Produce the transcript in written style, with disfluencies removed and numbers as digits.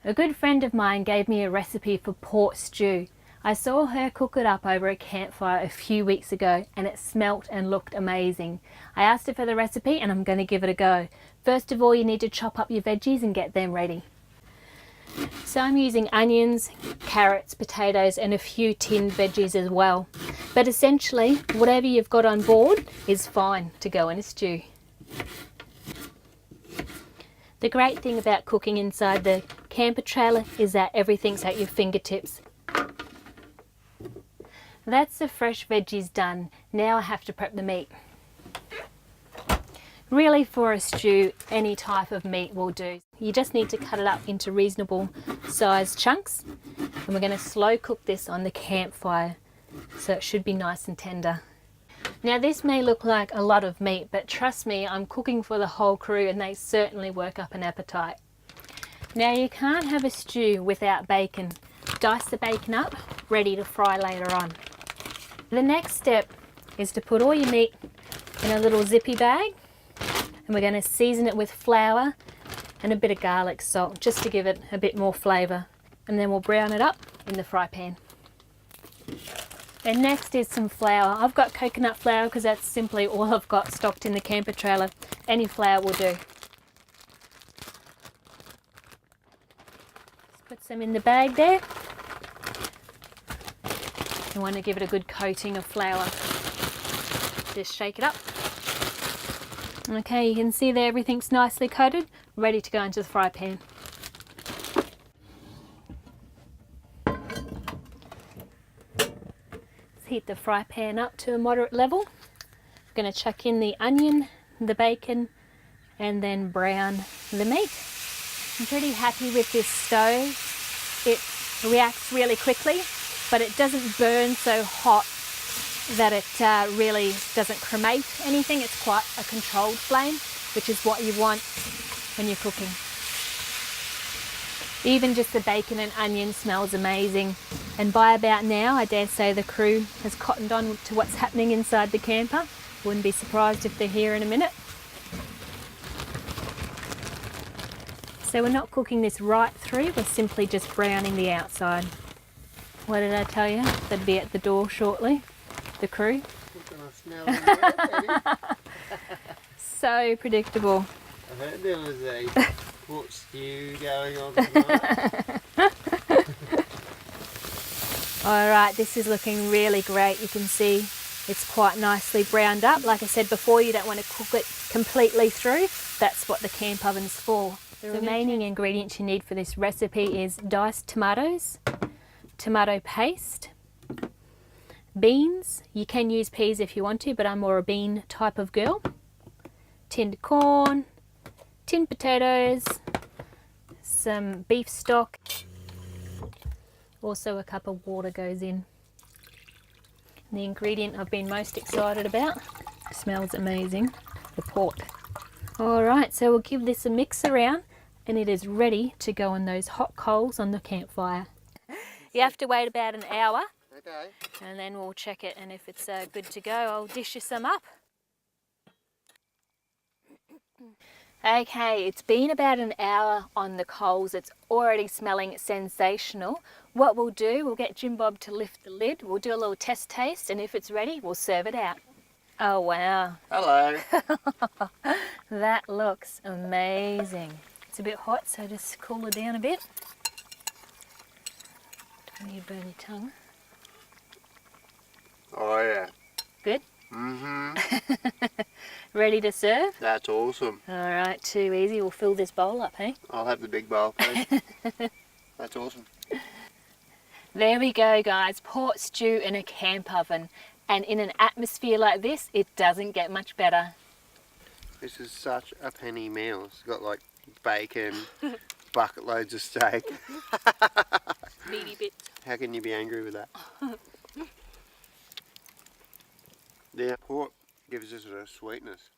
A good friend of mine gave me a recipe for pork stew. I saw her cook it up over a campfire a few weeks ago and it smelt and looked amazing. I asked her for the recipe and I'm going to give it a go. First of all, you need to chop up your veggies and get them ready. So I'm using onions, carrots, potatoes and a few tinned veggies as well. But essentially, whatever you've got on board is fine to go in a stew. The great thing about cooking inside the camper trailer is that everything's at your fingertips. That's the fresh veggies done. Now I have to prep the meat. Really, for a stew, any type of meat will do. You just need to cut it up into reasonable sized chunks. And we're going to slow cook this on the campfire, so it should be nice and tender. Now this may look like a lot of meat, but trust me, I'm cooking for the whole crew and they certainly work up an appetite. Now you can't have a stew without bacon. Dice the bacon up, ready to fry later on. The next step is to put all your meat in a little zippy bag, and we're going to season it with flour and a bit of garlic salt just to give it a bit more flavour, and then we'll brown it up in the fry pan. And next is some flour. I've got coconut flour because that's simply all I've got stocked in the camper trailer. Any flour will do. Just put some in the bag there. You want to give it a good coating of flour. Just shake it up. Okay, you can see there everything's nicely coated, ready to go into the fry pan. Let's heat the fry pan up to a moderate level. I'm going to chuck in the onion, the bacon, and then brown the meat. I'm pretty happy with this stove. It reacts really quickly, but it doesn't burn so hot that it really doesn't cremate anything. It's quite a controlled flame, which is what you want when you're cooking. Even just the bacon and onion smells amazing. And by about now, I dare say the crew has cottoned on to what's happening inside the camper. Wouldn't be surprised if they're here in a minute. So we're not cooking this right through, we're simply just browning the outside. What did I tell you? They'd be at the door shortly, the crew. So predictable. I heard there was a pork stew going on tonight. Alright, this is looking really great. You can see it's quite nicely browned up. Like I said before, you don't want to cook it completely through. That's what the camp oven's for. The remaining ingredients you need for this recipe is diced tomatoes, tomato paste, beans. You can use peas if you want to, but I'm more a bean type of girl. Tinned corn, tinned potatoes, some beef stock. Also a cup of water goes in. The ingredient I've been most excited about, smells amazing, the pork. Alright, so we'll give this a mix around and it is ready to go on those hot coals on the campfire. You have to wait about an hour. Okay. And then we'll check it, and if it's good to go, I'll dish you some up. Okay, it's been about an hour on the coals. It's already smelling sensational. What we'll do, we'll get Jim Bob to lift the lid. We'll do a little test taste, and if it's ready, we'll serve it out. Oh, wow. Hello. That looks amazing. It's a bit hot, so just cool it down a bit. Don't you burn your tongue. Oh yeah. Good? Mm-hmm. Ready to serve? That's awesome. Alright, too easy. We'll fill this bowl up, hey? I'll have the big bowl, please. That's awesome. There we go, guys. Pork stew in a camp oven. And in an atmosphere like this, it doesn't get much better. This is such a penny meal. It's got like bacon, bucket loads of steak. Meaty bits. How can you be angry with that? The pork gives us a sweetness.